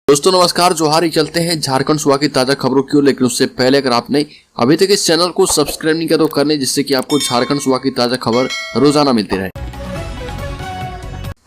दोस्तों नमस्कार, जोहारी। चलते हैं झारखंड सूबा की ताजा खबरों की ओर, लेकिन उससे पहले अगर आपने अभी तक इस चैनल को सब्सक्राइब नहीं किया तो कर लें, जिससे कि आपको झारखंड सूबा की ताजा खबर रोजाना मिलती रहे।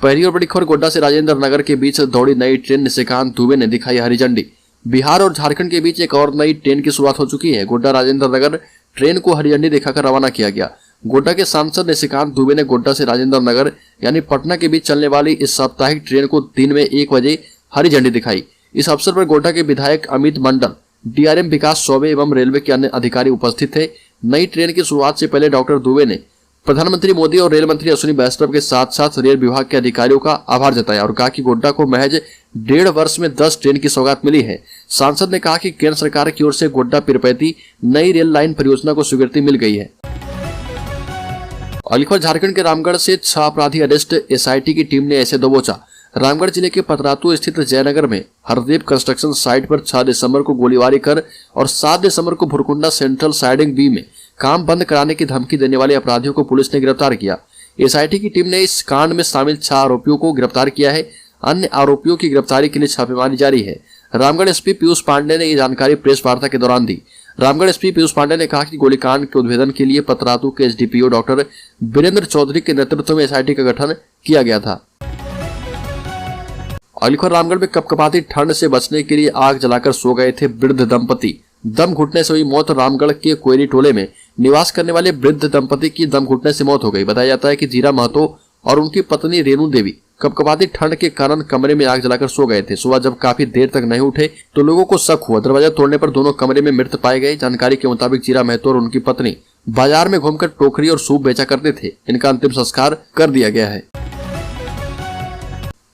पहली और बड़ी खबर, गोड्डा से राजेंद्र नगर के बीच दौड़ी नई ट्रेन निशिकांत दुबे ने दिखाई हरी झंडी। बिहार और झारखंड के बीच एक और नई ट्रेन की शुरुआत हो चुकी है। गोड्डा राजेंद्र नगर ट्रेन को हरी झंडी दिखाकर रवाना किया गया। गोड्डा के सांसद निशिकांत दुबे ने गोड्डा से राजेंद्र नगर यानी पटना के बीच चलने वाली इस साप्ताहिक ट्रेन को दिन में 1 बजे हरी झंडी दिखाई। इस अवसर पर गोड्डा के विधायक अमित मंडल, डीआरएम विकास चौबे एवं रेलवे के अन्य अधिकारी उपस्थित थे। नई ट्रेन की शुरुआत से पहले डॉक्टर दुबे ने प्रधानमंत्री मोदी और रेल मंत्री अश्विनी वैष्णव के साथ साथ रेल विभाग के अधिकारियों का आभार जताया और कहा कि गोड्डा को महज 1.5 वर्ष में 10 ट्रेन की सौगात मिली है। सांसद ने कहा कि केंद्र सरकार की ओर से गोड्डा पीरपैती नई रेल लाइन परियोजना को स्वीकृति मिल गई है। अलीखोर, झारखंड के रामगढ़ से 6 अपराधी अरेस्ट, एसआईटी की टीम ने ऐसे दबोचा। रामगढ़ जिले के पतरातू स्थित जयनगर में हरदेव कंस्ट्रक्शन साइट पर 6 दिसंबर को गोलीबारी कर और 7 दिसंबर को भुरकुंडा सेंट्रल साइडिंग बी में काम बंद कराने की धमकी देने वाले अपराधियों को पुलिस ने गिरफ्तार किया। एसआईटी की टीम ने इस कांड में शामिल 6 आरोपियों को गिरफ्तार किया है। अन्य आरोपियों की गिरफ्तारी के लिए छापेमारी जारी है। रामगढ़ एसपी पीयूष पांडे ने ये जानकारी प्रेस वार्ता के दौरान दी। रामगढ़ एसपी पीयूष पांडे ने कहा कि गोलीकांड के उद्भेदन के लिए पतरातू के एसडीपीओ डॉक्टर वीरेंद्र चौधरी के नेतृत्व में एसआईटी का गठन किया गया था। अलीखोर, रामगढ़ में कपकपाती ठंड से बचने के लिए आग जलाकर सो गए थे वृद्ध दंपति। दम घुटने से हुई मौत। रामगढ़ के कोयरी टोले में निवास करने वाले वृद्ध दंपति की दम घुटने से मौत हो गई। बताया जाता है कि जीरा महतो और उनकी पत्नी रेणु देवी कपकपाती ठंड के कारण कमरे में आग जलाकर सो गए थे। सुबह जब काफी देर तक नहीं उठे तो लोगों को शक हुआ। दरवाजा तोड़ने पर दोनों कमरे में मृत पाए गए। जानकारी के मुताबिक जीरा महतो और उनकी पत्नी बाजार में घूमकर टोकरी और सूप बेचा करते थे। इनका अंतिम संस्कार कर दिया गया है।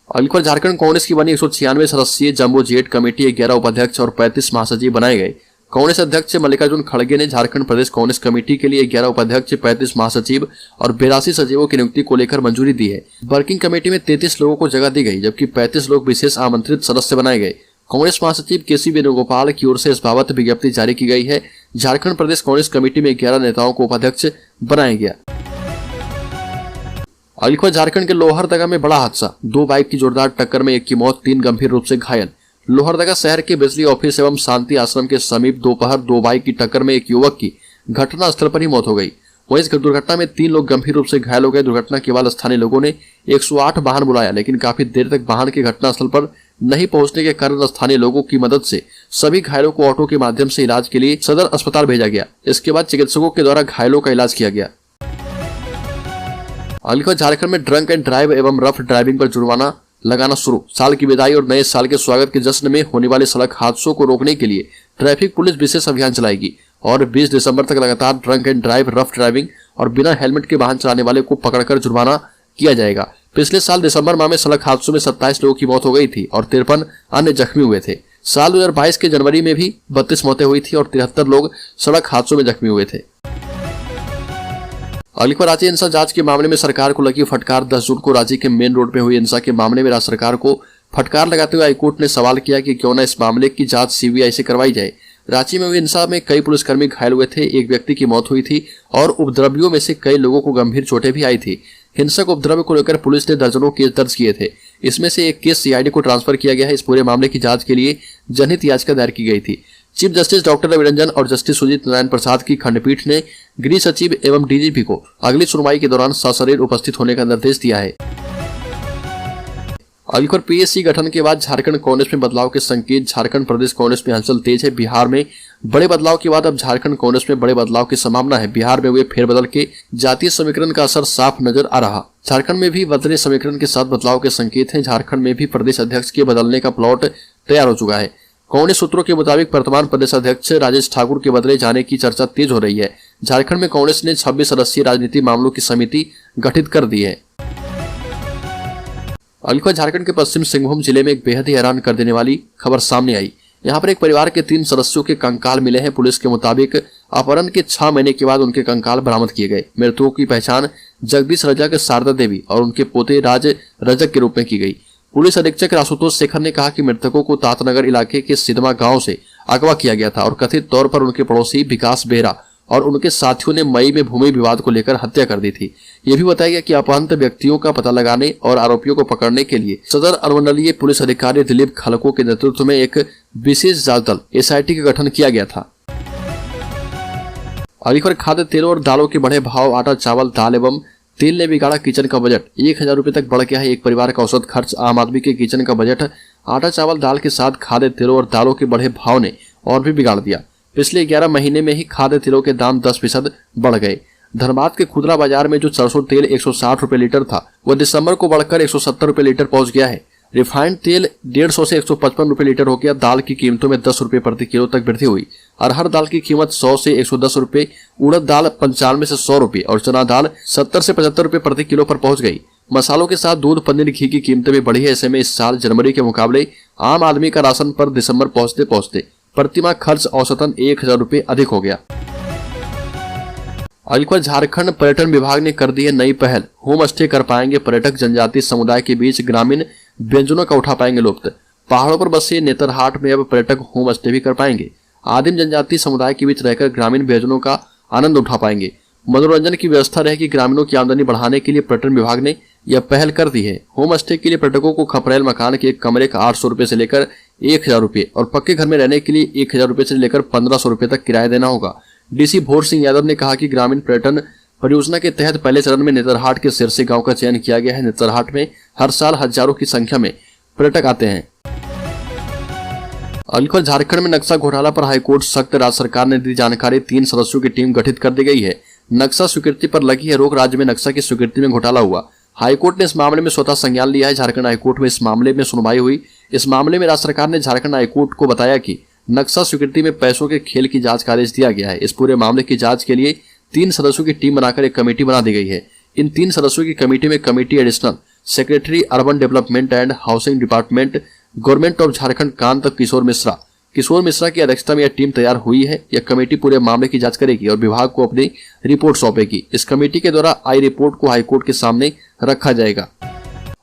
अलीखोर, झारखंड कांग्रेस की बनी 196 सदस्यीय जम्बो जेट कमेटी 11 उपाध्यक्ष और 35 महासचिव बनाए गए। कांग्रेस अध्यक्ष मल्लिकार्जुन खड़गे ने झारखंड प्रदेश कांग्रेस कमेटी के लिए 11 उपाध्यक्ष, 35 महासचिव और 82 सचिवों की नियुक्ति को लेकर मंजूरी दी है। वर्किंग कमेटी में 33 लोगों को जगह दी गई, जबकि 35 लोग विशेष आमंत्रित सदस्य बनाए गए। कांग्रेस महासचिव केसी वेणुगोपाल की ओर से इस बाबत विज्ञप्ति जारी की गई है। झारखंड प्रदेश कांग्रेस कमेटी में 11 नेताओं को उपाध्यक्ष बनाया गया। अलीखोर, झारखंड के लोहरदगा में बड़ा हादसा। 2 बाइक की जोरदार टक्कर में एक की मौत, 3 गंभीर रूप से घायल। लोहरदगा शहर के बिजली ऑफिस एवं शांति आश्रम के समीप दोपहर 2 बाइक की टक्कर में एक युवक की घटना स्थल पर ही मौत हो गई। वहीं इस दुर्घटना में 3 लोग गंभीर रूप से घायल हो गए। दुर्घटना के बाद स्थानीय लोगों ने 108 वाहन बुलाया, लेकिन काफी देर तक वाहन के घटनास्थल पर नहीं पहुंचने के कारण स्थानीय लोगों की मदद से सभी घायलों को ऑटो के माध्यम से इलाज के लिए सदर अस्पताल भेजा गया। इसके बाद चिकित्सकों के द्वारा घायलों का इलाज किया गया। अलीखोर, झारखंड में ड्रंक एंड ड्राइव एवं रफ ड्राइविंग पर जुर्माना लगाना शुरू। साल की विदाई और नए साल के स्वागत के जश्न में होने वाले सड़क हादसों को रोकने के लिए ट्रैफिक पुलिस विशेष अभियान चलाएगी और 20 दिसंबर तक लगातार drunk and drive, rough driving और बिना हेलमेट के वाहन चलाने वाले को पकड़कर जुर्माना किया जाएगा। पिछले साल दिसंबर माह में सड़क हादसों में 27 लोगों की मौत हो गई थी और 53 अन्य जख्मी हुए थे। साल 2022 के जनवरी में भी 32 मौतें हुई थी और 73 लोग सड़क हादसों में जख्मी हुए थे। अलीखोर, रांची हिंसा जांच के मामले में सरकार को लगी फटकार। 10 जून को रांची के मेन रोड में हुई हिंसा के मामले में राज्य सरकार को फटकार लगाते हुए हाईकोर्ट ने सवाल किया कि क्यों न इस मामले की जांच सीबीआई से करवाई जाए। रांची में हुई हिंसा में कई पुलिसकर्मी घायल हुए थे, एक व्यक्ति की मौत हुई थी और उपद्रवियों में से कई लोगों को गंभीर चोटें भी आई थी। हिंसक उपद्रव को लेकर पुलिस ने दर्जनों केस दर्ज किए थे। इसमें से एक केस सीआईडी को ट्रांसफर किया गया है। इस पूरे मामले की जांच के लिए जनहित याचिका दायर की गई थी। Chief justice doctor Ravi Ranjan और जस्टिस सुजीत नारायण प्रसाद की खंडपीठ ने गृह सचिव एवं डीजीपी को अगली सुनवाई के दौरान सशरीर उपस्थित होने का निर्देश दिया है। अलीखोर, पीएससी गठन के बाद झारखंड कांग्रेस में बदलाव के संकेत। झारखंड प्रदेश कांग्रेस में हलचल तेज है। बिहार में बड़े बदलाव के बाद अब झारखंड कांग्रेस में बड़े बदलाव की संभावना है। बिहार में हुए फेरबदल के जातीय समीकरण का असर साफ नजर आ रहा। झारखंड में भी बदले समीकरण के साथ बदलाव के संकेत हैं। झारखंड में भी प्रदेश अध्यक्ष के बदलने का प्लॉट तैयार हो चुका है। कांग्रेस सूत्रों के मुताबिक वर्तमान प्रदेश अध्यक्ष राजेश ठाकुर के बदले जाने की चर्चा तेज हो रही है। झारखंड में कांग्रेस ने 26 सदस्यीय राजनीतिक मामलों की समिति गठित कर दी है। अलीखोर, झारखंड के पश्चिम सिंहभूम जिले में एक बेहद ही हैरान कर देने वाली खबर सामने आई। यहाँ पर एक परिवार के 3 सदस्यों के कंकाल मिले हैं। पुलिस के मुताबिक अपहरण के 6 महीने के बाद उनके कंकाल बरामद किए गए। मृतकों की पहचान जगदीश रजक, शारदा देवी और उनके पोते राज रजक के रूप में की गई। पुलिस अधीक्षक आशुतोष शेखर ने कहा कि मृतकों को तातनगर इलाके के सिदमा गांव से अगवा किया गया था और कथित तौर पर उनके पड़ोसी विकास बेहरा और उनके साथियों ने मई में भूमि विवाद को लेकर हत्या कर दी थी। ये भी बताया गया कि अपहृत व्यक्तियों का पता लगाने और आरोपियों को पकड़ने के लिए सदर अनुमंडलीय पुलिस अधिकारी दिलीप खलको के नेतृत्व में एक विशेष जांच दल SIT का गठन किया गया था। अगली खबर, खाद्य तेलों और दालों के बढ़े भाव, आटा चावल दाल एवं तेल ने बिगाड़ा किचन का बजट। 1000 रुपए तक बढ़ गया है एक परिवार का औसत खर्च। आम आदमी के किचन का बजट आटा चावल दाल के साथ खाद्य तेलों और दालों के बढ़े भाव ने और भी बिगाड़ दिया। पिछले 11 महीने में ही खाद्य तेलों के दाम 10% बढ़ गए। धनबाद के खुदरा बाजार में जो सरसों तेल 160 रुपए लीटर था वह दिसंबर को बढ़कर 170 रुपए लीटर पहुंच गया है। रिफाइंड तेल 150 से 155 रुपए लीटर हो गया। दाल की कीमतों में 10 रुपए प्रति किलो तक वृद्धि हुई। अरहर दाल की कीमत 100 से 110 रुपए, उड़द दाल 95 से 100 रुपए और चना दाल 70 से 75 रुपए प्रति किलो पर पहुंच गई। मसालों के साथ दूध, पनीर, घी की कीमतें भी बढ़ी है। ऐसे में इस साल जनवरी के मुकाबले आम आदमी का राशन पर दिसंबर पहुंचते पहुंचते प्रतिमाह खर्च औसतन 1000 रुपए अधिक हो गया। अगली खबर, झारखंड पर्यटन विभाग ने कर दी है नई पहल। होम स्टे कर पाएंगे पर्यटक। जनजातीय समुदाय के बीच ग्रामीण व्यंजनों का उठा पाएंगे लुत्फ। पहाड़ों पर बसे नेतरहाट में अब पर्यटक होम स्टे भी कर पाएंगे। आदिम जनजातीय समुदाय के बीच रहकर ग्रामीण व्यंजनों का आनंद उठा पाएंगे। मनोरंजन की व्यवस्था रहेगी। ग्रामीणों की आमदनी बढ़ाने के लिए पर्यटन विभाग ने यह पहल कर दी है। होम स्टे के लिए पर्यटकों को खपरेल मकान के एक कमरे का 800 रुपए से लेकर 1000 रुपए और पक्के घर में रहने के लिए 1000 रुपए से लेकर 1500 रुपए तक किराया देना होगा। DC भोर सिंह यादव ने कहा कि ग्रामीण पर्यटन परियोजना के तहत पहले चरण में नेतरहाट के सिरसी गांव का चयन किया गया है। नेतरहाट में हर साल हजारों की संख्या में पर्यटक आते हैं। अगली खबर, झारखंड में नक्शा घोटाला पर हाईकोर्ट सख्त। राज्य सरकार ने दी जानकारी। 3 सदस्यों की टीम गठित कर दी गई है। नक्शा स्वीकृति पर लगी है रोक। राज्य में नक्शा की स्वीकृति में घोटाला हुआ। हाईकोर्ट ने इस मामले में स्वतः संज्ञान लिया है। झारखंड हाईकोर्ट में इस मामले में सुनवाई हुई। इस मामले में राज्य सरकार ने झारखंड हाईकोर्ट को बताया कि नक्शा स्वीकृति में पैसों के खेल की जांच का आदेश दिया गया है। इस पूरे मामले की जांच के लिए 3 सदस्यों की टीम बनाकर एक कमेटी बना दी गई है। इन 3 सदस्यों की कमेटी में committee additional secretary urban development and housing department government of Jharkhand Kant Kishore Mishra की अध्यक्षता में यह टीम तैयार हुई है। यह कमेटी पूरे मामले की जांच करेगी और विभाग को अपनी रिपोर्ट सौंपेगी। इस कमेटी के द्वारा आई रिपोर्ट को हाईकोर्ट के सामने रखा जाएगा।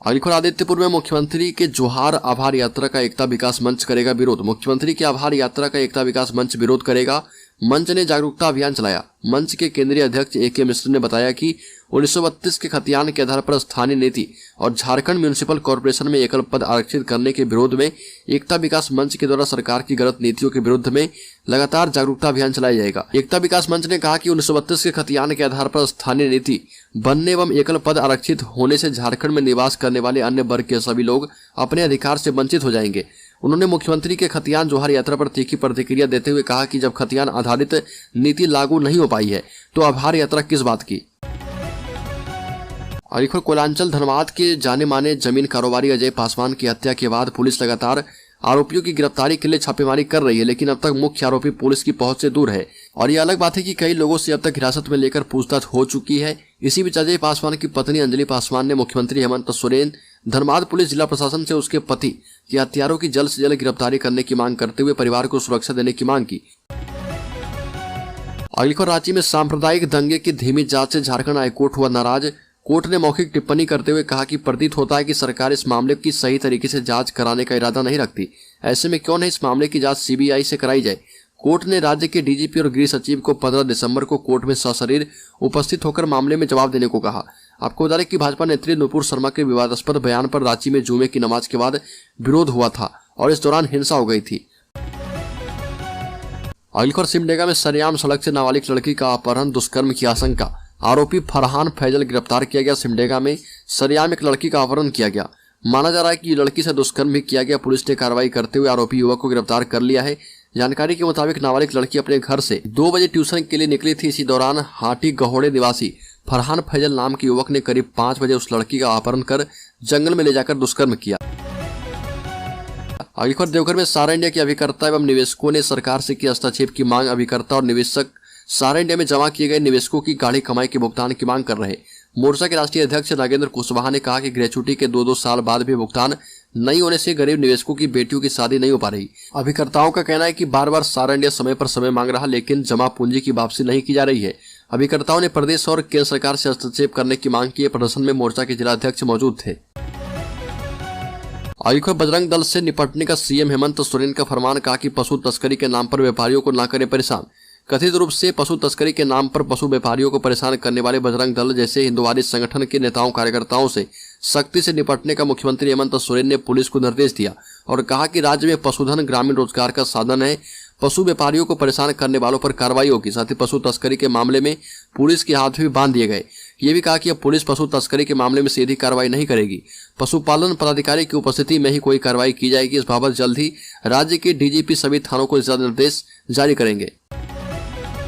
अगली खबर, आदित्यपुर में मुख्यमंत्री के जोहार आभार यात्रा का एकता विकास मंच करेगा विरोध। मुख्यमंत्री के आभार यात्रा का एकता विकास मंच विरोध करेगा। मंच ने जागरूकता अभियान चलाया। मंच के केंद्रीय अध्यक्ष AK मिश्र ने बताया कि 1932 के खतियान के आधार पर स्थानीय नीति और झारखंड म्यूनिसिपल कॉर्पोरेशन में एकल पद आरक्षित करने के विरोध में एकता विकास मंच के द्वारा सरकार की गलत नीतियों के विरुद्ध में लगातार जागरूकता अभियान चलाया जाएगा। एकता विकास मंच ने कहा कि 1932 के खतियान के आधार पर स्थानीय नीति बनने एवं एकल पद आरक्षित होने से झारखंड में निवास करने वाले अन्य वर्ग के सभी लोग अपने अधिकार से वंचित हो जाएंगे। उन्होंने मुख्यमंत्री के खतियान जोहार यात्रा पर तीखी प्रतिक्रिया देते हुए कहा कि जब खतियान आधारित नीति लागू नहीं हो पाई है तो आभार यात्रा किस बात की। अगली खबर, कोयलांचल धनबाद के जाने माने जमीन कारोबारी अजय पासवान की हत्या के बाद पुलिस लगातार आरोपियों की गिरफ्तारी के लिए छापेमारी कर रही है, लेकिन अब तक मुख्य आरोपी पुलिस की पहुंच से दूर है। और ये अलग बात है कि कई लोगों से अब तक हिरासत में लेकर पूछताछ हो चुकी है। इसी बीच अजय पासवान की पत्नी अंजलि पासवान ने मुख्यमंत्री हेमंत सोरेन, धनबाद पुलिस, जिला प्रशासन से उसके पति के हत्यारों की जल्द से जल्द गिरफ्तारी करने की मांग करते हुए परिवार को सुरक्षा देने की मांग की। अगली खबर, रांची में सांप्रदायिक दंगे की धीमी जांच से झारखंड हाईकोर्ट हुआ नाराज। कोर्ट ने मौखिक टिप्पणी करते हुए कहा कि प्रतीत होता है कि सरकार इस मामले की सही तरीके से जांच कराने का इरादा नहीं रखती। ऐसे में क्यों नहीं इस मामले की जांच CBI से कराई जाए। कोर्ट ने राज्य के DGP और गृह सचिव को 15 दिसंबर को कोर्ट में सशरीर उपस्थित होकर मामले में जवाब देने को कहा। आपको बता दें कि भाजपा नेत्री नुपुर शर्मा के विवादास्पद बयान पर रांची में जुमे की नमाज के बाद विरोध हुआ था और इस दौरान हिंसा हो गई थी। अगली खबर, सिमडेगा में सरेआम सड़क से नाबालिग लड़की का अपहरण, दुष्कर्म की आशंका। आरोपी फरहान फैजल गिरफ्तार किया गया। सिमडेगा में सरेआम एक लड़की का अपहरण किया गया। माना जा रहा है कि लड़की से दुष्कर्म भी किया गया। पुलिस ने कार्रवाई करते हुए आरोपी युवक को गिरफ्तार कर लिया है। जानकारी के मुताबिक नाबालिग लड़की अपने घर से 2 बजे ट्यूशन के लिए निकली थी। इसी दौरान हाटी गहोड़े निवासी फरहान फैजल नाम के युवक ने करीब 5 बजे उस लड़की का अपहरण कर जंगल में ले जाकर दुष्कर्म किया। अगली खबर, देवघर में सारा इंडिया के अभिकर्ता एवं निवेशकों ने सरकार से की हस्तक्षेप की मांग। अभिकर्ता और निवेशक सारा इंडिया में जमा किए गए निवेशकों की गाढ़ी कमाई के भुगतान की मांग कर रहे। मोर्चा के राष्ट्रीय अध्यक्ष नागेंद्र कुशवाहा ने कहा कि ग्रेचुटी के 2-2 साल बाद भी भुगतान नहीं होने से गरीब निवेशकों की बेटियों की शादी नहीं हो पा रही। अभिकर्ताओं का कहना है कि बार बार सारा इंडिया समय पर समय मांग रहा, लेकिन जमा पूंजी की वापसी नहीं की जा रही है। अभिकर्ताओं ने प्रदेश और केंद्र सरकार से हस्तक्षेप करने की मांग की। प्रदर्शन में मोर्चा के जिलाध्यक्ष मौजूद थे। अगली खबर, बजरंग दल से निपटने का CM हेमंत सोरेन का फरमान। कहा कि पशु तस्करी के नाम पर व्यापारियों को न करें परेशान। कथित रूप से पशु तस्करी के नाम पर पशु व्यापारियों को परेशान करने वाले बजरंग दल जैसे हिंदुवादी संगठन के नेताओं कार्यकर्ताओं से सख्ती से निपटने का मुख्यमंत्री हेमंत सोरेन ने पुलिस को निर्देश दिया और कहा कि राज्य में पशुधन ग्रामीण रोजगार का साधन है। पशु व्यापारियों को परेशान करने वालों पर कार्रवाई होगी। साथ ही पशु तस्करी के मामले में पुलिस के हाथ भी बांध दिए गए। ये भी कहा कि अब पुलिस पशु तस्करी के मामले में सीधी कार्रवाई नहीं करेगी, पशुपालन पदाधिकारी की उपस्थिति में ही कोई कार्रवाई की जाएगी। इस बाबत जल्द ही राज्य के डीजीपी सभी थानों को दिशा निर्देश जारी करेंगे।